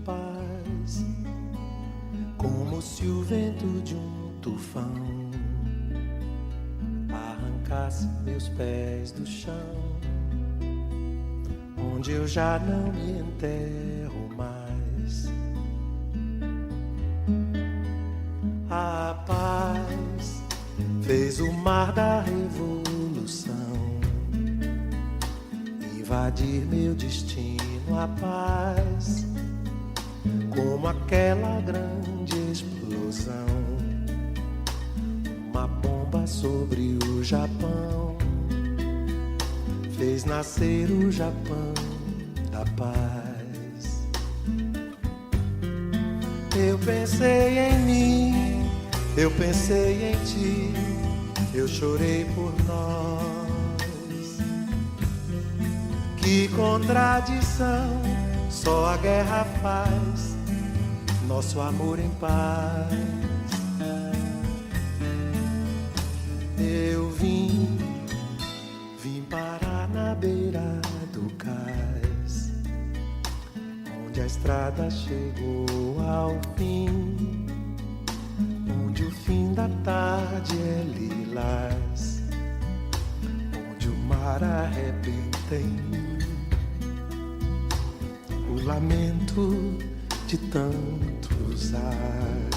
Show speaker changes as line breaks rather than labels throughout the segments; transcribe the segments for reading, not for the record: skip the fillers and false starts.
paz, como se o vento de um tufão arrancasse meus pés do chão, onde eu já não me enterro mais. A paz fez o mar da revolução invadir meu destino. A paz, como aquela grande explosão, uma bomba sobre o Japão, fez nascer o Japão da paz. Eu pensei em mim, eu pensei em ti, eu chorei por nós. Que contradição, só a guerra faz nosso amor em paz. Eu vim parar na beira do cais, onde a estrada chegou ao fim, onde o fim da tarde é lilás, onde o mar arrebenta em mim, o lamento de tantos ais.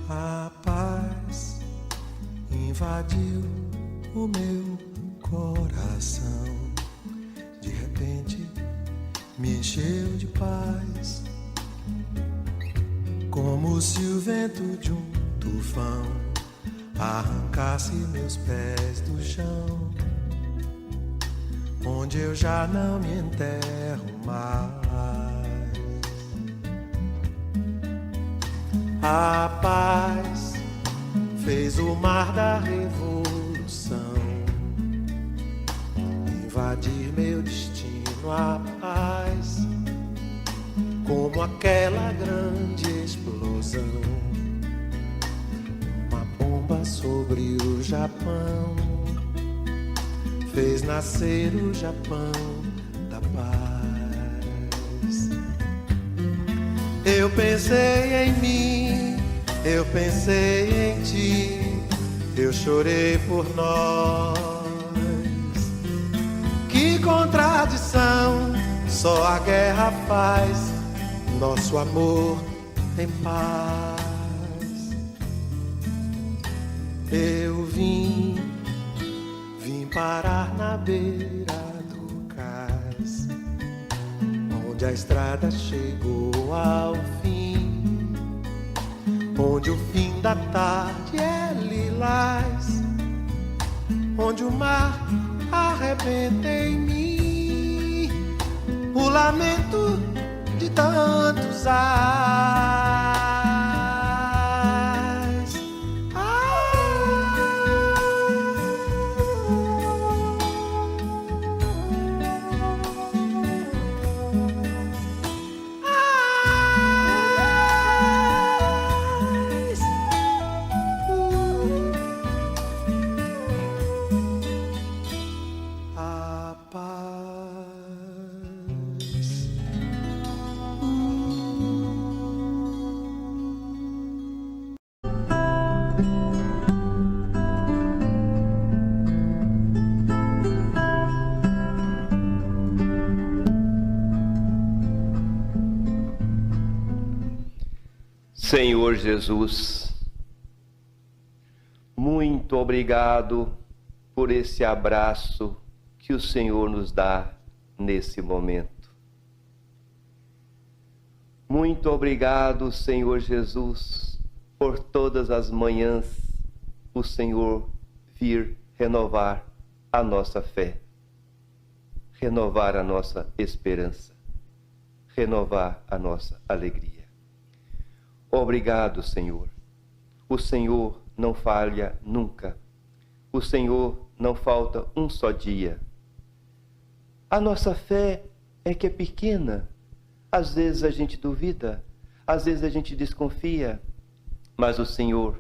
A paz invadiu o meu coração, de repente me encheu de paz, como se o vento de um tufão arrancasse meus pés do chão, onde eu já não me enterro mais. A paz fez o mar da revolução invadir meu destino. A paz, como aquela grande explosão, uma bomba sobre o Japão, fez nascer o Japão da paz. Eu pensei em mim, eu pensei em ti, eu chorei por nós. Que contradição, só a guerra faz nosso amor em paz. Eu vim parar na beira do cais, onde a estrada chegou ao fim, onde o fim da tarde é lilás, onde o mar arrebenta em mim, o lamento de tantos ais.
Senhor Jesus, muito obrigado por esse abraço que o Senhor nos dá nesse momento. Muito obrigado, Senhor Jesus, por todas as manhãs o Senhor vir renovar a nossa fé, renovar a nossa esperança, renovar a nossa alegria. Obrigado, Senhor. O Senhor não falha nunca. O Senhor não falta um só dia. A nossa fé é que é pequena. Às vezes a gente duvida, às vezes a gente desconfia, mas o Senhor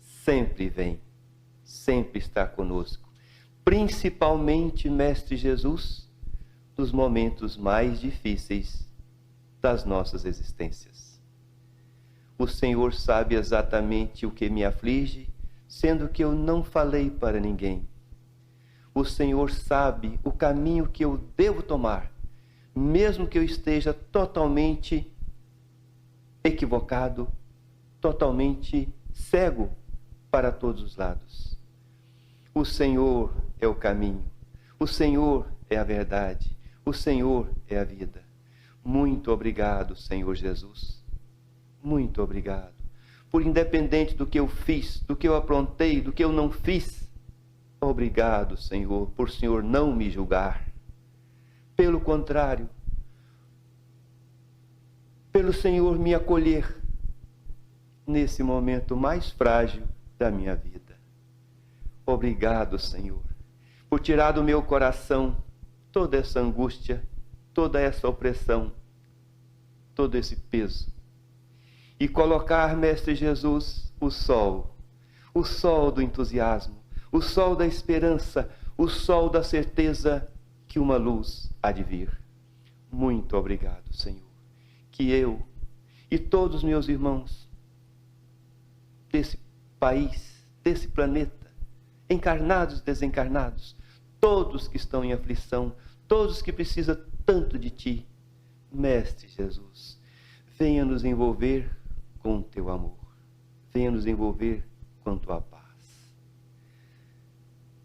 sempre vem, sempre está conosco. Principalmente, Mestre Jesus, nos momentos mais difíceis das nossas existências. O Senhor sabe exatamente o que me aflige, sendo que eu não falei para ninguém. O Senhor sabe o caminho que eu devo tomar, mesmo que eu esteja totalmente equivocado, totalmente cego para todos os lados. O Senhor é o caminho, o Senhor é a verdade, o Senhor é a vida. Muito obrigado, Senhor Jesus. Muito obrigado. Por independente do que eu fiz, do que eu aprontei, do que eu não fiz, obrigado, Senhor, por o Senhor não me julgar. Pelo contrário, pelo Senhor me acolher nesse momento mais frágil da minha vida. Obrigado, Senhor, por tirar do meu coração toda essa angústia, toda essa opressão, todo esse peso. E colocar, Mestre Jesus, o sol do entusiasmo, o sol da esperança, o sol da certeza que uma luz há de vir. Muito obrigado, Senhor, que eu e todos os meus irmãos desse país, desse planeta, encarnados e desencarnados, todos que estão em aflição, todos que precisam tanto de Ti, Mestre Jesus, venha nos envolver com o Teu amor, venha nos envolver com Tua paz.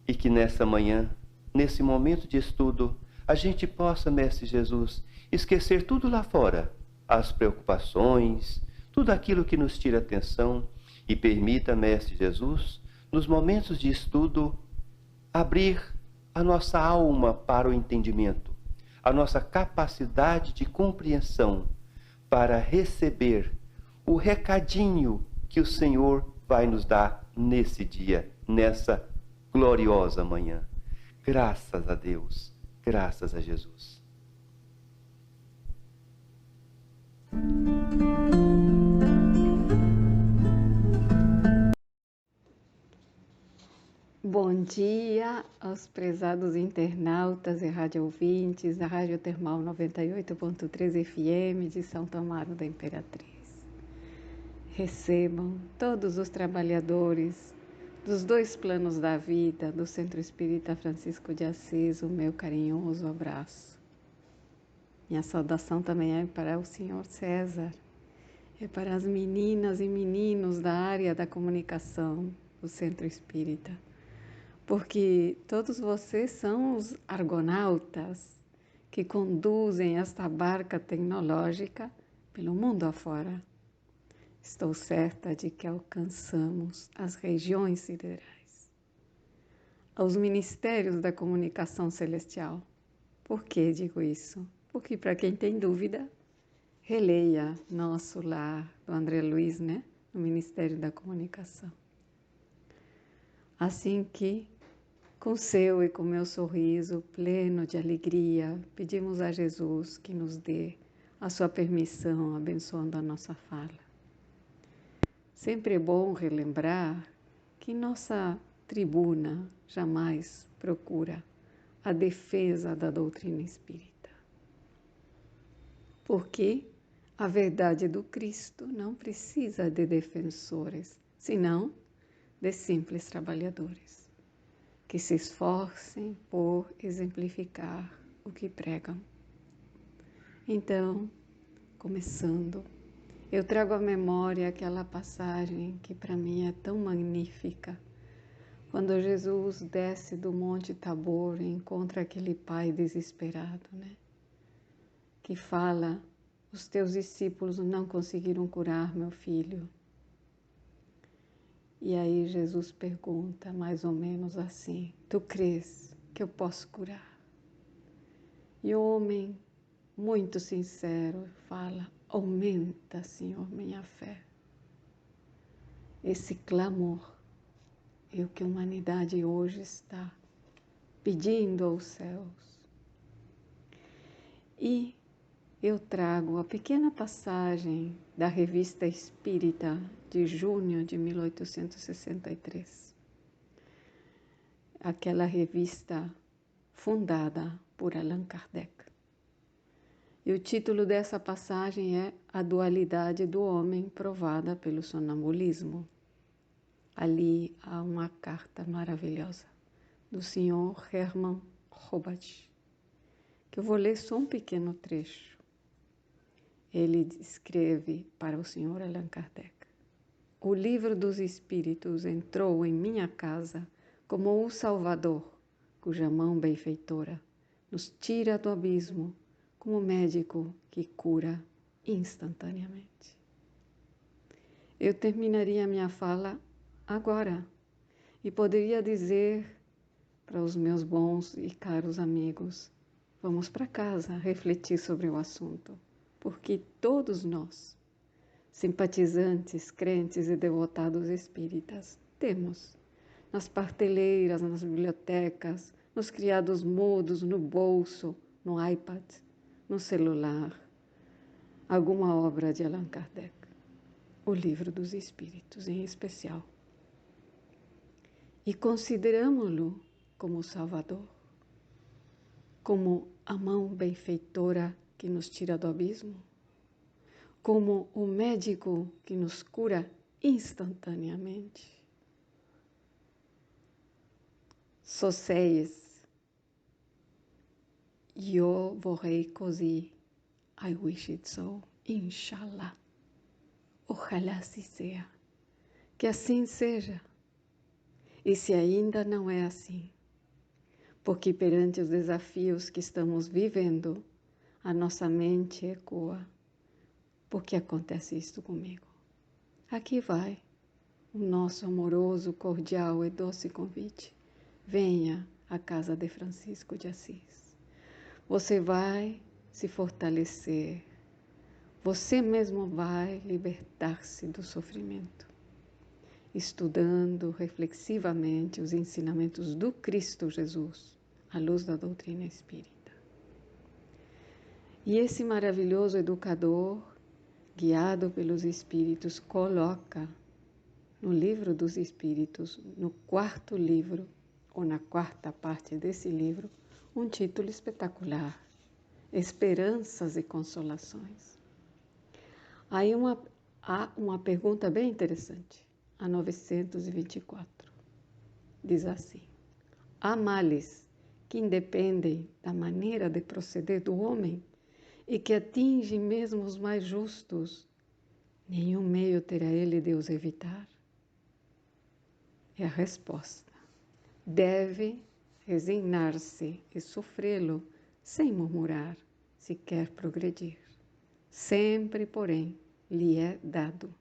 E que nessa manhã, nesse momento de estudo, a gente possa, Mestre Jesus, esquecer tudo lá fora, as preocupações, tudo aquilo que nos tira atenção, e permita, Mestre Jesus, nos momentos de estudo, abrir a nossa alma para o entendimento, a nossa capacidade de compreensão para receber o recadinho que o Senhor vai nos dar nesse dia, nessa gloriosa manhã. Graças a Deus, graças a Jesus.
Bom dia aos prezados internautas e rádio ouvintes da Rádio Termal 98.3 FM de Santo Amaro da Imperatriz. Recebam todos os trabalhadores dos dois planos da vida do Centro Espírita Francisco de Assis o meu carinhoso abraço. Minha saudação também é para o senhor César, é para as meninas e meninos da área da comunicação do Centro Espírita, porque todos vocês são os argonautas que conduzem esta barca tecnológica pelo mundo afora. Estou certa de que alcançamos as regiões siderais, aos ministérios da comunicação celestial. Por que digo isso? Porque, para quem tem dúvida, releia Nosso Lar, do André Luiz, no Ministério da Comunicação. Assim que, com seu e com meu sorriso pleno de alegria, pedimos a Jesus que nos dê a sua permissão, abençoando a nossa fala. Sempre é bom relembrar que nossa tribuna jamais procura a defesa da doutrina espírita. Porque a verdade do Cristo não precisa de defensores, senão de simples trabalhadores, que se esforcem por exemplificar o que pregam. Então, começando, eu trago à memória aquela passagem que para mim é tão magnífica, quando Jesus desce do Monte Tabor e encontra aquele pai desesperado, que fala: os teus discípulos não conseguiram curar meu filho. E aí Jesus pergunta mais ou menos assim: tu crês que eu posso curar? E o homem, muito sincero, fala: aumenta, Senhor, minha fé. Esse clamor e o que a humanidade hoje está pedindo aos céus. E eu trago a pequena passagem da Revista Espírita de junho de 1863. Aquela revista fundada por Allan Kardec. E o título dessa passagem é A Dualidade do Homem Provada pelo Sonambulismo. Ali há uma carta maravilhosa do Sr. Hermann Robat, que eu vou ler só um pequeno trecho. Ele escreve para o Sr. Allan Kardec: O livro dos Espíritos entrou em minha casa como o Salvador, cuja mão benfeitora nos tira do abismo, como médico que cura instantaneamente. Eu terminaria minha fala agora e poderia dizer para os meus bons e caros amigos: vamos para casa refletir sobre o assunto, porque todos nós, simpatizantes, crentes e devotados espíritas, temos nas prateleiras, nas bibliotecas, nos criados mudos, no bolso, no iPad, no celular, alguma obra de Allan Kardec, o Livro dos Espíritos em especial. E consideramos-lo como Salvador, como a mão benfeitora que nos tira do abismo, como o médico que nos cura instantaneamente. Sociais, eu vorrei così, I wish it so, inshallah. Ojalá assim seja, que assim seja. E se ainda não é assim, porque perante os desafios que estamos vivendo, a nossa mente ecoa: por que acontece isto comigo? Aqui vai o nosso amoroso, cordial e doce convite. Venha à casa de Francisco de Assis. Você vai se fortalecer. Você mesmo vai libertar-se do sofrimento, estudando reflexivamente os ensinamentos do Cristo Jesus, à luz da doutrina espírita. E esse maravilhoso educador, guiado pelos Espíritos, coloca no Livro dos Espíritos, no 4º livro, ou na 4ª parte desse livro, um título espetacular: Esperanças e Consolações. Aí há uma pergunta bem interessante, a 924. Diz assim: há males que independem da maneira de proceder do homem e que atingem mesmo os mais justos, nenhum meio terá ele de os evitar? É a resposta: deve resignar-se e sofrê-lo sem murmurar, se quer progredir. Sempre, porém, lhe é dado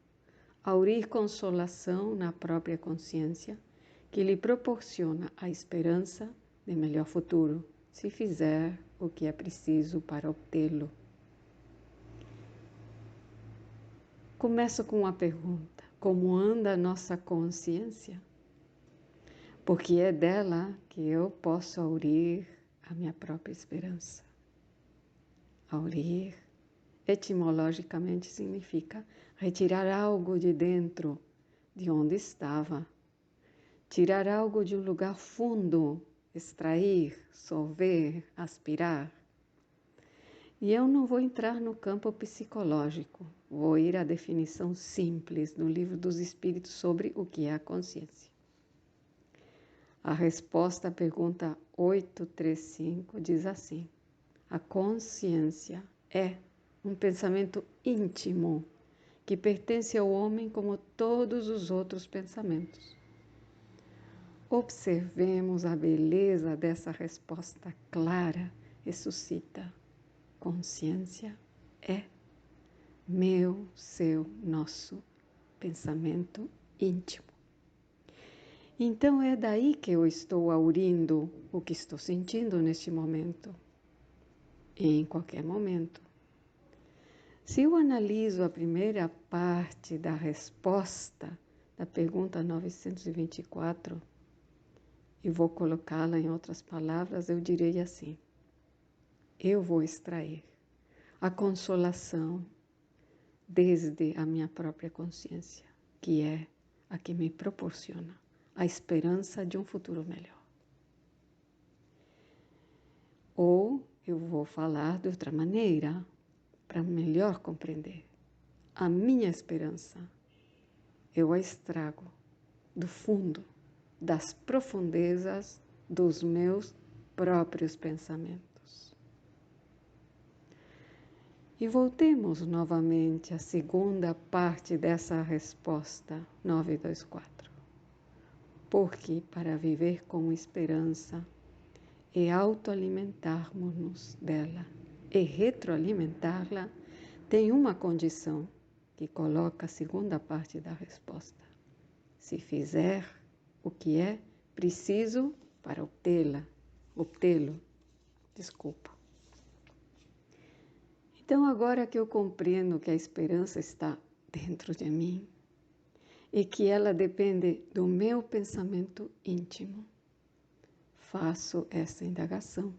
aurir consolação na própria consciência, que lhe proporciona a esperança de melhor futuro, se fizer o que é preciso para obtê-lo. Começo com uma pergunta: como anda a nossa consciência? Porque é dela que eu posso aurir a minha própria esperança. Aurir, etimologicamente, significa retirar algo de dentro, de onde estava. Tirar algo de um lugar fundo, extrair, sorver, aspirar. E eu não vou entrar no campo psicológico, vou ir à definição simples no Livro dos Espíritos sobre o que é a consciência. A resposta à pergunta 835 diz assim: a consciência é um pensamento íntimo que pertence ao homem como todos os outros pensamentos. Observemos a beleza dessa resposta clara e suscita: consciência é meu, seu, nosso pensamento íntimo. Então é daí que eu estou aurindo o que estou sentindo neste momento, em qualquer momento. Se eu analiso a primeira parte da resposta da pergunta 924, e vou colocá-la em outras palavras, eu direi assim: eu vou extrair a consolação desde a minha própria consciência, que é a que me proporciona a esperança de um futuro melhor. Ou eu vou falar de outra maneira, para melhor compreender. A minha esperança, eu a extrago do fundo, das profundezas dos meus próprios pensamentos. E voltemos novamente à segunda parte dessa resposta 924. Porque para viver com esperança e autoalimentarmos-nos dela e retroalimentá-la, tem uma condição que coloca a segunda parte da resposta. Se fizer o que é preciso para obtê-lo. Então, agora que eu compreendo que a esperança está dentro de mim e que ela depende do meu pensamento íntimo, faço essa indagação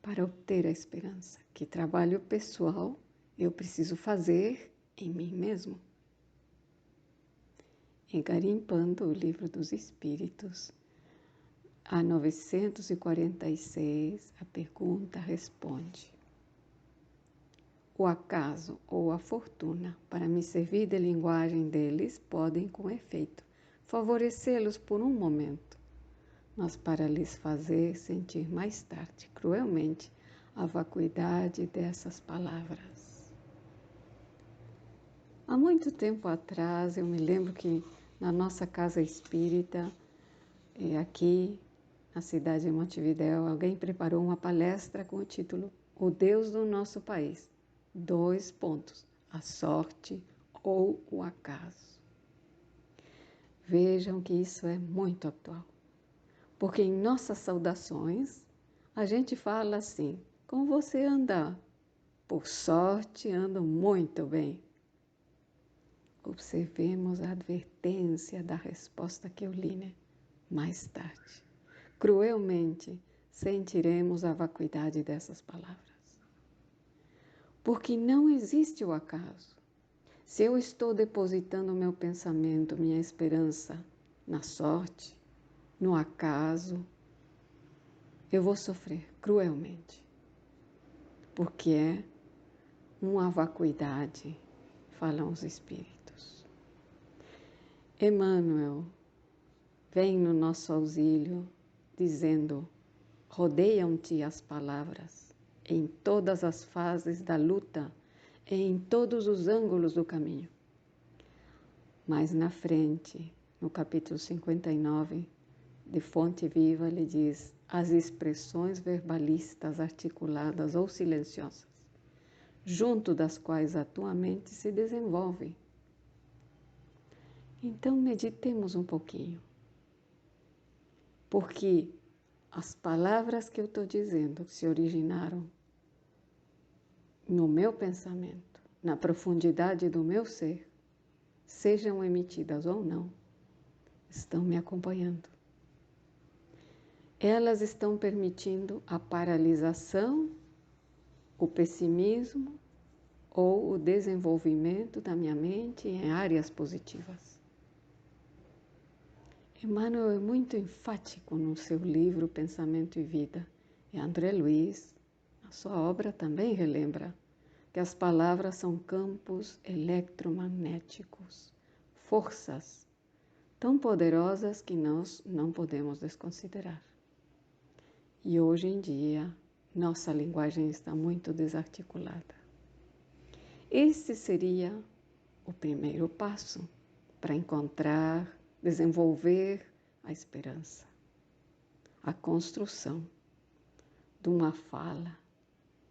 para obter a esperança. Que trabalho pessoal eu preciso fazer em mim mesmo? Engarimpando o Livro dos Espíritos, a 946, a pergunta responde: o acaso ou a fortuna, para me servir de linguagem deles, podem, com efeito, favorecê-los por um momento, mas para lhes fazer sentir mais tarde, cruelmente, a vacuidade dessas palavras. Há muito tempo atrás, eu me lembro que na nossa casa espírita, aqui na cidade de Montevidéu, alguém preparou uma palestra com o título O Deus do Nosso País. : a sorte ou o acaso. Vejam que isso é muito atual, porque em nossas saudações a gente fala assim: como você anda? Por sorte, ando muito bem. Observemos a advertência da resposta que eu li, né? Mais tarde. Cruelmente sentiremos a vacuidade dessas palavras. Porque não existe o acaso. Se eu estou depositando meu pensamento, minha esperança na sorte, no acaso, eu vou sofrer cruelmente. Porque é uma vacuidade, falam os Espíritos. Emmanuel vem no nosso auxílio dizendo: rodeiam-te as palavras em todas as fases da luta e em todos os ângulos do caminho. Mais na frente, no capítulo 59, de Fonte Viva, ele diz: as expressões verbalistas articuladas ou silenciosas, junto das quais a tua mente se desenvolve. Então, meditemos um pouquinho. Porque as palavras que eu estou dizendo se originaram no meu pensamento, na profundidade do meu ser, sejam emitidas ou não, estão me acompanhando. Elas estão permitindo a paralisação, o pessimismo ou o desenvolvimento da minha mente em áreas positivas. Emmanuel é muito enfático no seu livro Pensamento e Vida. E André Luiz, na sua obra, também relembra que as palavras são campos eletromagnéticos, forças tão poderosas que nós não podemos desconsiderar. E hoje em dia, nossa linguagem está muito desarticulada. Esse seria o primeiro passo para encontrar, desenvolver a esperança, a construção de uma fala,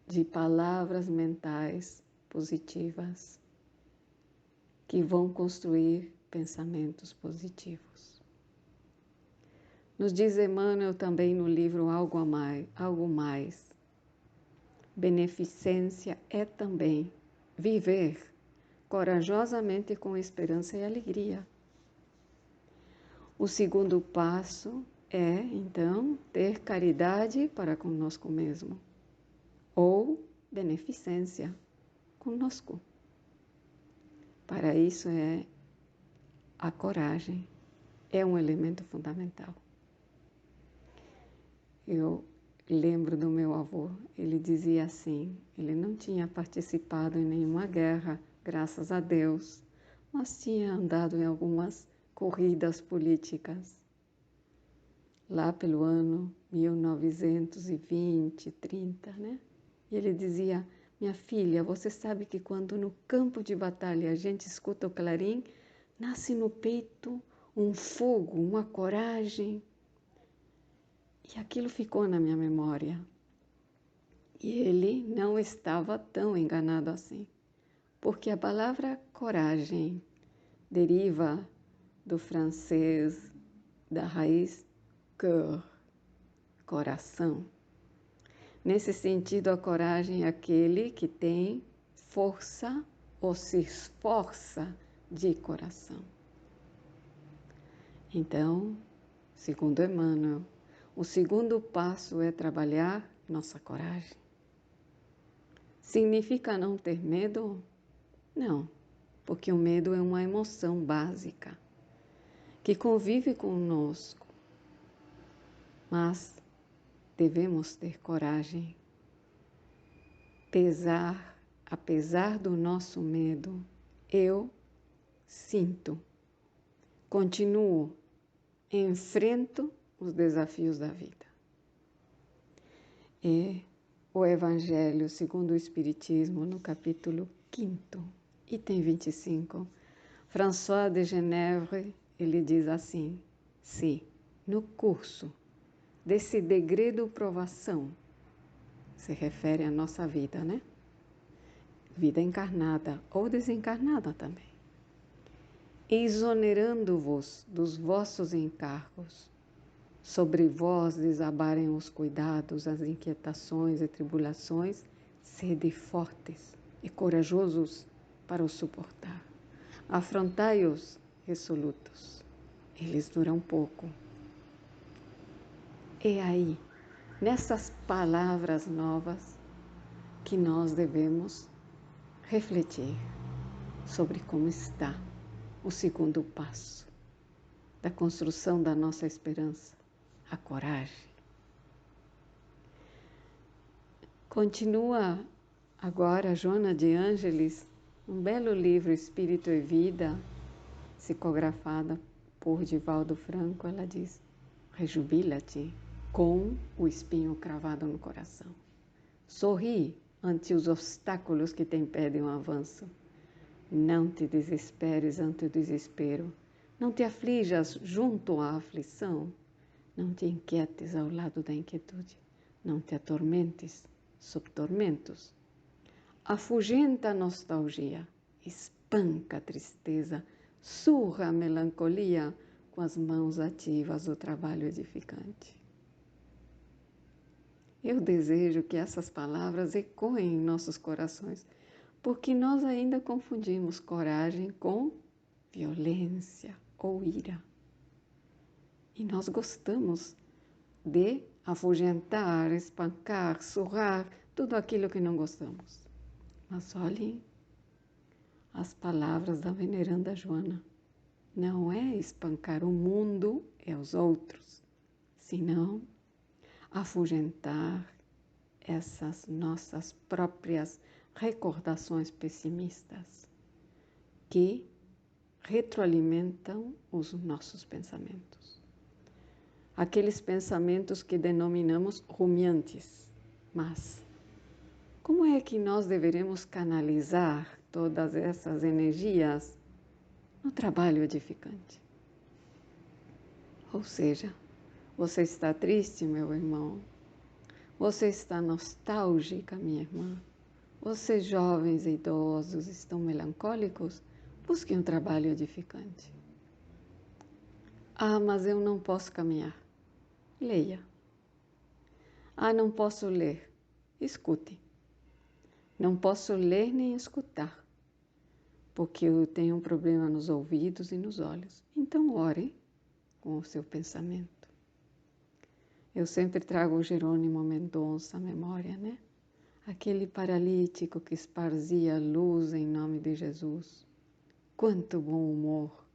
de palavras mentais positivas que vão construir pensamentos positivos. Nos diz Emmanuel também no livro Algo Mais, beneficência é também viver corajosamente com esperança e alegria, O segundo passo é, então, ter caridade para conosco mesmo, ou beneficência conosco. Para isso a coragem é um elemento fundamental. Eu lembro do meu avô, ele dizia assim, ele não tinha participado em nenhuma guerra, graças a Deus, mas tinha andado em algumas corridas políticas. Lá pelo ano 1920, 30, né? E ele dizia, minha filha, você sabe que quando no campo de batalha a gente escuta o clarim, nasce no peito um fogo, uma coragem. E aquilo ficou na minha memória. E ele não estava tão enganado assim. Porque a palavra coragem deriva do francês, da raiz cœur, coração. Nesse sentido, a coragem é aquele que tem força ou se esforça de coração. Então, segundo Emmanuel, o segundo passo é trabalhar nossa coragem. Significa não ter medo? Não, porque o medo é uma emoção básica que convive conosco. Mas devemos ter coragem. Apesar do nosso medo, eu sinto, continuo, enfrento os desafios da vida. E o Evangelho segundo o Espiritismo, no capítulo 5º, item 25, François de Genève, ele diz assim, se no curso desse degredo provação, se refere à nossa vida, né? Vida encarnada ou desencarnada também. Exonerando-vos dos vossos encargos, sobre vós desabarem os cuidados, as inquietações e tribulações, sede fortes e corajosos para os suportar. Afrontai-os resolutos, eles duram pouco. É aí, nessas palavras novas, que nós devemos refletir sobre como está o segundo passo da construção da nossa esperança, a coragem. Continua agora Joana de Ângeles, um belo livro, Espírito e Vida, psicografada por Divaldo Franco. Ela diz, rejubila-te com o espinho cravado no coração. Sorri ante os obstáculos que te impedem o avanço. Não te desesperes ante o desespero. Não te aflijas junto à aflição. Não te inquietes ao lado da inquietude. Não te atormentes sob tormentos. Afugenta a nostalgia. Espanca a tristeza. Surra a melancolia com as mãos ativas do trabalho edificante. Eu desejo que essas palavras ecoem em nossos corações, porque nós ainda confundimos coragem com violência ou ira. E nós gostamos de afugentar, espancar, surrar, tudo aquilo que não gostamos. Mas olhem as palavras da veneranda Joana. Não é espancar o mundo e os outros, senão afugentar essas nossas próprias recordações pessimistas que retroalimentam os nossos pensamentos. Aqueles pensamentos que denominamos rumiantes. Mas como é que nós deveremos canalizar todas essas energias no trabalho edificante? Ou seja, você está triste, meu irmão? Você está nostálgica, minha irmã? Vocês, jovens e idosos, estão melancólicos? Busquem um trabalho edificante. Ah, mas eu não posso caminhar. Leia. Ah, não posso ler. Escute. Não posso ler nem escutar, porque eu tenho um problema nos ouvidos e nos olhos. Então, ore. com o seu pensamento. Eu sempre trago o Jerônimo Mendonça à memória, né? Aquele paralítico que esparzia luz em nome de Jesus. Quanto bom humor!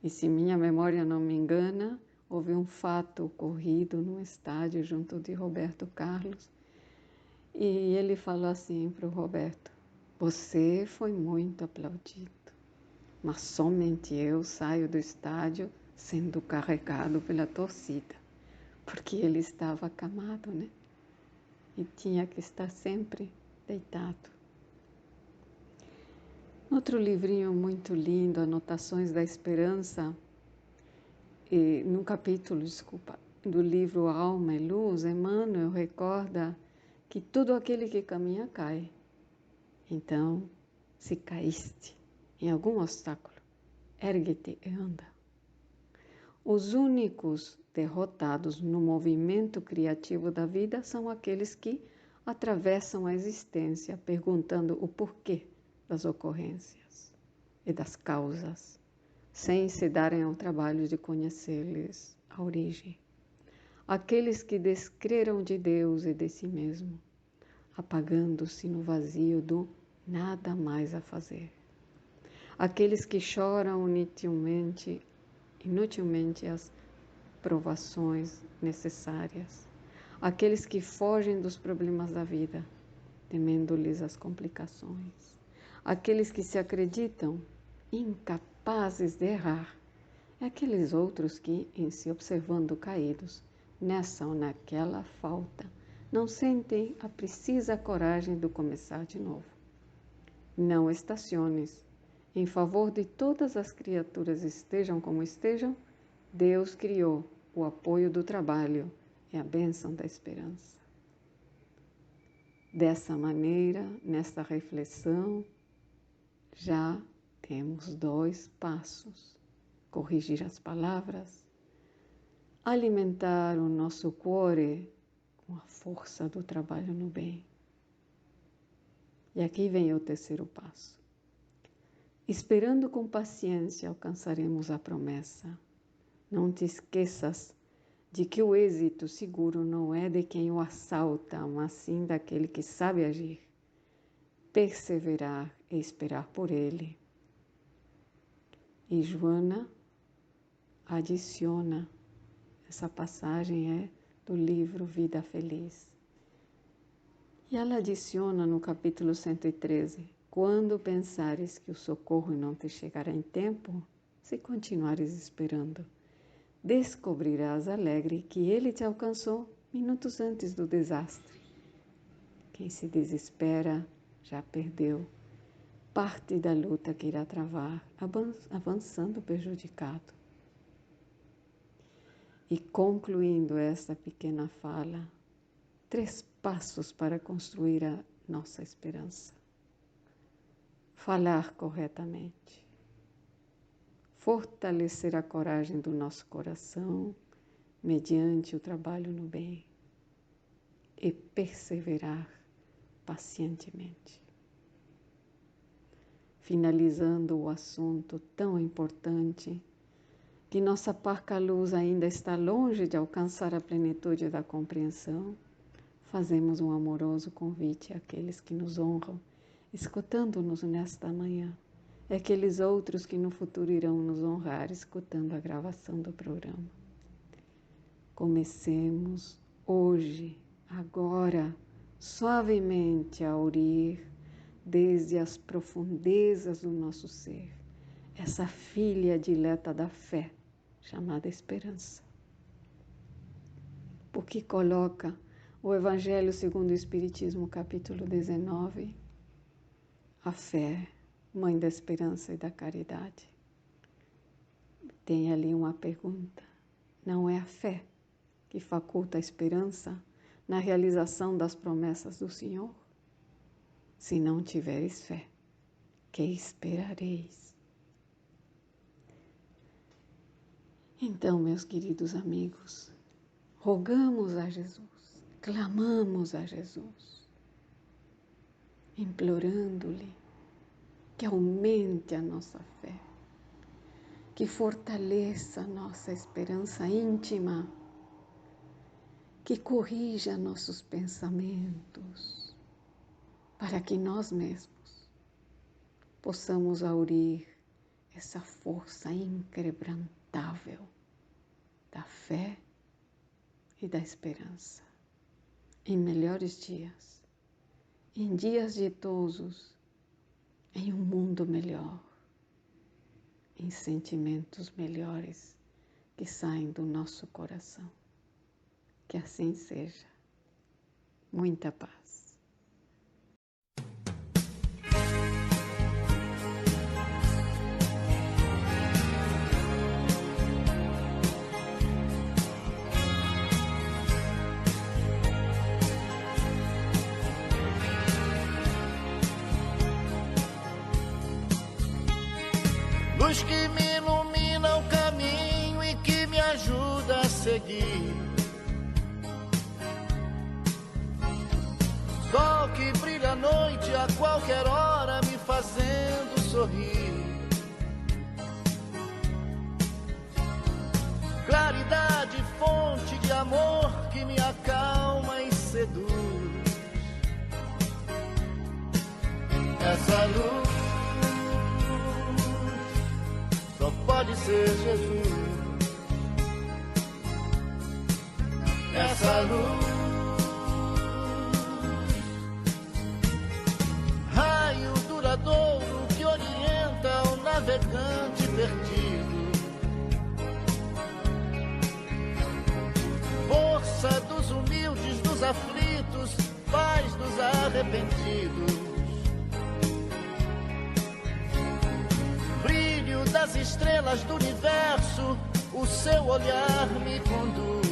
E se minha memória não me engana, houve um fato ocorrido num estádio junto de Roberto Carlos, e ele falou assim para o Roberto: você foi muito aplaudido, mas somente eu saio do estádio sendo carregado pela torcida, porque ele estava acamado, né? E tinha que estar sempre deitado. Outro livrinho muito lindo, Anotações da Esperança, no capítulo, do livro Alma e Luz, Emmanuel recorda que todo aquele que caminha cai. Então, se caíste em algum obstáculo, ergue-te e anda. Os únicos derrotados no movimento criativo da vida são aqueles que atravessam a existência perguntando o porquê das ocorrências e das causas, sem se darem ao trabalho de conhecer-lhes a origem. Aqueles que descreram de Deus e de si mesmo, apagando-se no vazio do nada mais a fazer. Aqueles que choram inutilmente as provações necessárias. Aqueles que fogem dos problemas da vida, temendo-lhes as complicações. Aqueles que se acreditam incapazes de errar. E aqueles outros que, em se observando caídos, nessa ou naquela falta, não sentem a precisa coragem de começar de novo. Não estaciones. Em favor de todas as criaturas, estejam como estejam, Deus criou o apoio do trabalho e a bênção da esperança. Dessa maneira, nesta reflexão, já temos 2 passos: corrigir as palavras, alimentar o nosso cuore com a força do trabalho no bem. E aqui vem o 3º passo. Esperando com paciência, alcançaremos a promessa. Não te esqueças de que o êxito seguro não é de quem o assalta, mas sim daquele que sabe agir, perseverar e esperar por ele. E Joana adiciona, essa passagem é do livro Vida Feliz. E ela adiciona no capítulo 113, quando pensares que o socorro não te chegará em tempo, se continuares esperando, descobrirás alegre que ele te alcançou minutos antes do desastre. Quem se desespera já perdeu parte da luta que irá travar, avançando prejudicado. E concluindo esta pequena fala, 3 passos para construir a nossa esperança. Falar corretamente. Fortalecer a coragem do nosso coração mediante o trabalho no bem. E perseverar pacientemente. Finalizando o assunto tão importante, que nossa parca luz ainda está longe de alcançar a plenitude da compreensão, fazemos um amoroso convite àqueles que nos honram, escutando-nos nesta manhã, e aqueles outros que no futuro irão nos honrar, escutando a gravação do programa. Comecemos hoje, agora, suavemente a aurir desde as profundezas do nosso ser, essa filha dileta da fé, chamada esperança. Porque coloca o Evangelho segundo o Espiritismo, capítulo 19, a fé, mãe da esperança e da caridade. Tem ali uma pergunta: não é a fé que faculta a esperança na realização das promessas do Senhor? Se não tiveres fé, que esperareis? Então, meus queridos amigos, rogamos a Jesus, clamamos a Jesus, implorando-lhe que aumente a nossa fé, que fortaleça nossa esperança íntima, que corrija nossos pensamentos, para que nós mesmos possamos aurir essa força inquebrantável da fé e da esperança em melhores dias, em dias ditosos, em um mundo melhor, em sentimentos melhores que saem do nosso coração. Que assim seja. Muita paz.
Luz que me ilumina o caminho e que me ajuda a seguir. Sol que brilha à noite a qualquer hora me fazendo sorrir. Claridade, fonte de amor que me acalma e seduz. Essa luz só pode ser Jesus. Essa luz, raio duradouro que orienta o navegante perdido. Força dos humildes, dos aflitos, paz dos arrependidos. Das estrelas do universo, o seu olhar me conduz.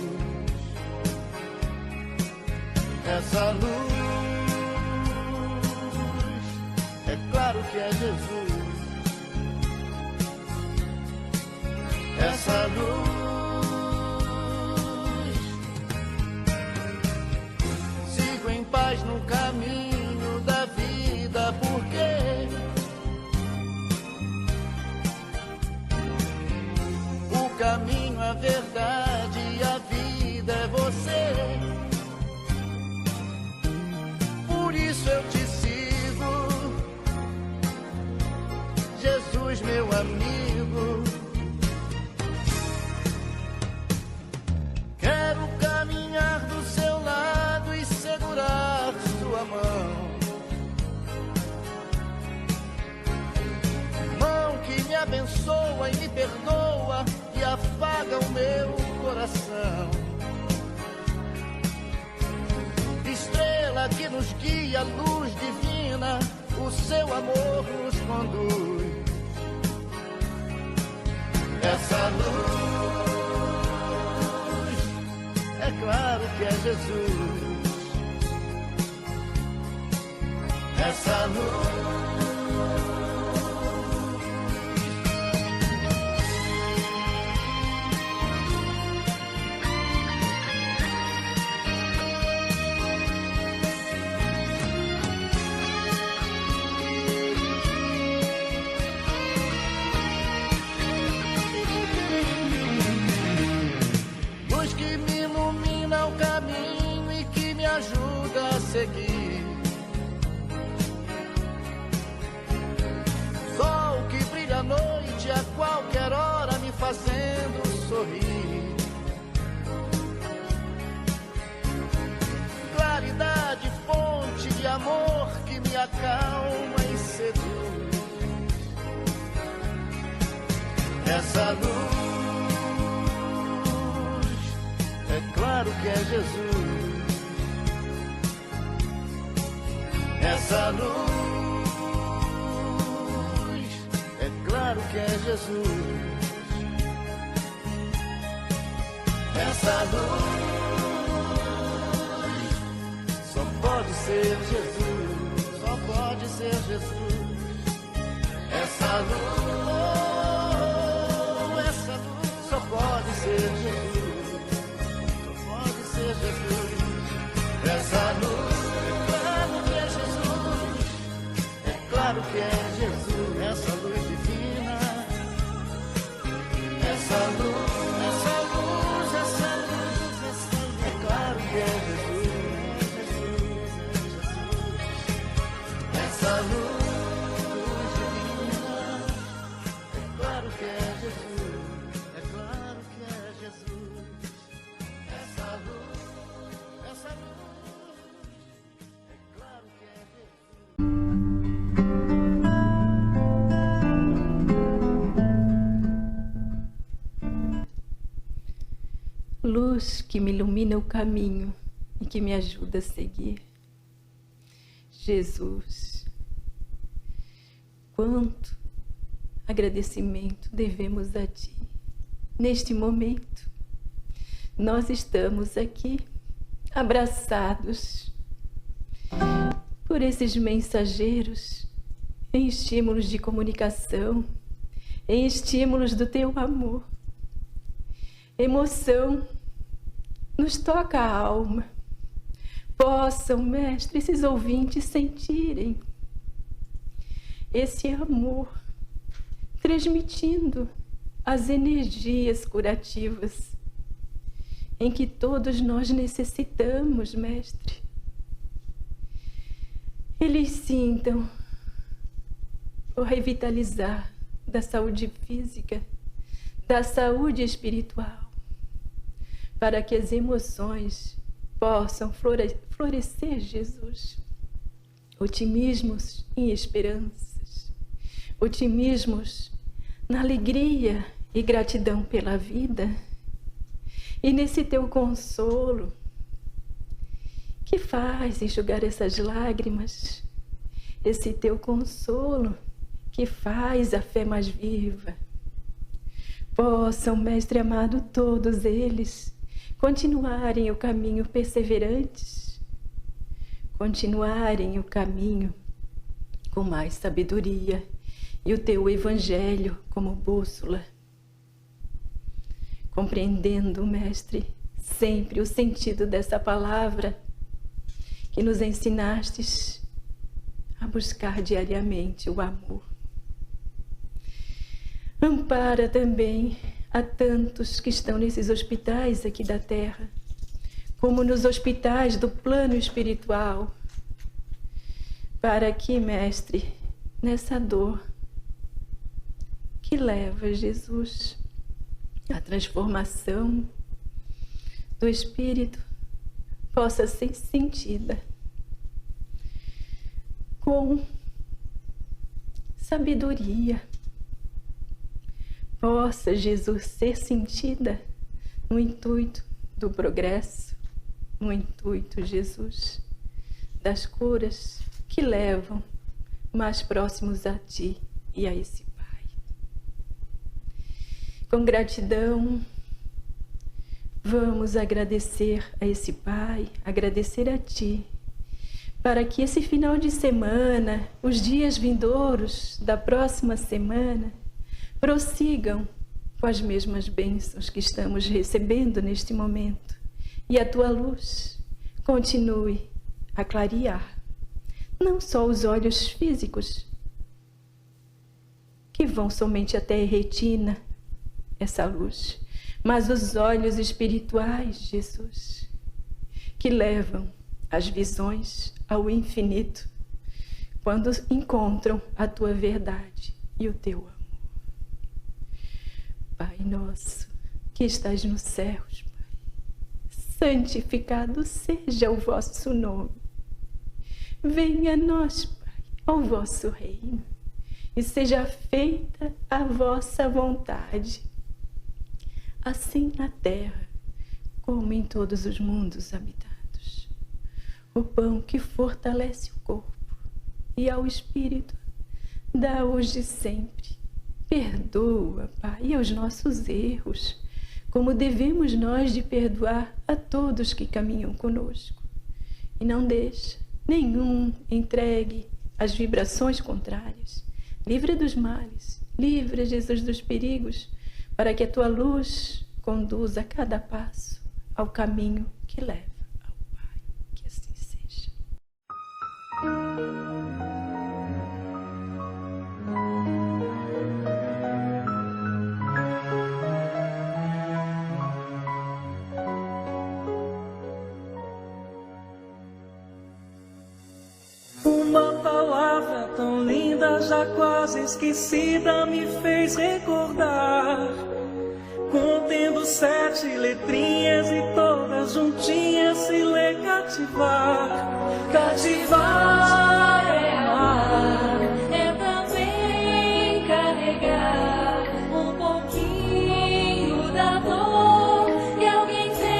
Essa luz, é claro que é Jesus. Essa luz, sigo em paz no caminho da vida, porque o caminho, a verdade e a vida é você. Por isso eu te sigo, Jesus, meu amigo. Quero caminhar do seu lado e segurar sua mão. Mão que me abençoa e me perdoa e afaga o meu coração. Estrela que nos guia, luz divina, o seu amor nos conduz. Essa luz, é claro que é Jesus. Essa luz, ajuda a seguir. Sol que brilha à noite a qualquer hora me fazendo sorrir. Claridade, fonte de amor que me acalma e seduz. Essa luz, é claro que é Jesus. Essa luz, é claro que é Jesus. Essa luz, só pode ser Jesus, só pode ser Jesus. Essa luz, só pode ser Jesus, só pode ser Jesus. Essa luz, claro que é Jesus, essa luz divina,
luz que me ilumina o caminho e que me ajuda a seguir. Jesus, quanto agradecimento devemos a Ti. Neste momento, nós estamos aqui abraçados por esses mensageiros em estímulos de comunicação, em estímulos do Teu amor. Emoção nos toca a alma. Possam, Mestre, esses ouvintes sentirem esse amor, transmitindo as energias curativas em que todos nós necessitamos, Mestre. Eles sintam o revitalizar da saúde física, da saúde espiritual, para que as emoções possam florescer, Jesus. Otimismos em esperanças, otimismos na alegria e gratidão pela vida. E nesse Teu consolo, que faz enxugar essas lágrimas, esse Teu consolo que faz a fé mais viva. Possam, Mestre amado, todos eles continuarem o caminho perseverantes, continuarem o caminho com mais sabedoria e o Teu Evangelho como bússola, compreendendo, Mestre, sempre o sentido dessa palavra que nos ensinastes a buscar diariamente o amor. Ampara também a tantos que estão nesses hospitais aqui da terra, como nos hospitais do plano espiritual, para que, Mestre, nessa dor que leva, Jesus, a transformação do espírito possa ser sentida com sabedoria, possa, Jesus, ser sentida no intuito do progresso, no intuito, Jesus, das curas que levam mais próximos a Ti e a esse Pai. Com gratidão, vamos agradecer a esse Pai, agradecer a Ti, para que esse final de semana, os dias vindouros da próxima semana, prossigam com as mesmas bênçãos que estamos recebendo neste momento. E a Tua luz continue a clarear, não só os olhos físicos, que vão somente até a retina, essa luz, mas os olhos espirituais, Jesus, que levam as visões ao infinito, quando encontram a Tua verdade e o Teu amor. Pai nosso, que estás nos céus, Pai, santificado seja o vosso nome. Venha a nós, Pai, o vosso reino, e seja feita a vossa vontade, assim na terra como em todos os mundos habitados. O pão que fortalece o corpo e ao espírito, dá hoje e sempre. Perdoa, Pai, os nossos erros, como devemos nós de perdoar a todos que caminham conosco. E não deixa nenhum entregue às vibrações contrárias. Livra dos males, livra, Jesus, dos perigos, para que a Tua luz conduza a cada passo ao caminho que leva ao Pai. Que assim seja.
Uma palavra tão linda, já quase esquecida, me fez recordar. Contendo 7 letrinhas e todas juntinhas se lê cativar. Cativar é amar, é também carregar um pouquinho da dor que alguém tem.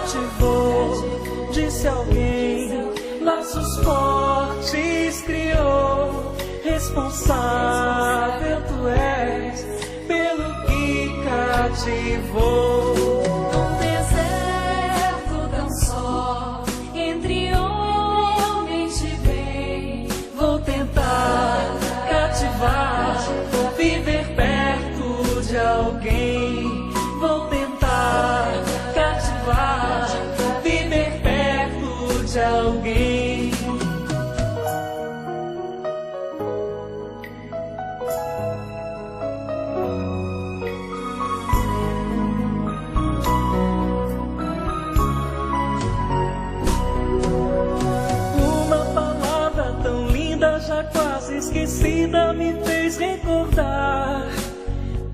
cativou, disse alguém, laços fortes criou, responsável tu és pelo que cativou.
Num deserto tão só, entre homens de bem,
Vou tentar cativar, viver perto de alguém. Vou tentar cativar, viver perto de alguém. Uma palavra tão linda, já quase esquecida, me fez recordar.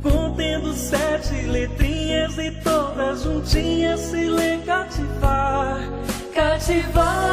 Contendo 7 letrinhas e todas juntinhas se lê cativar. Cativar.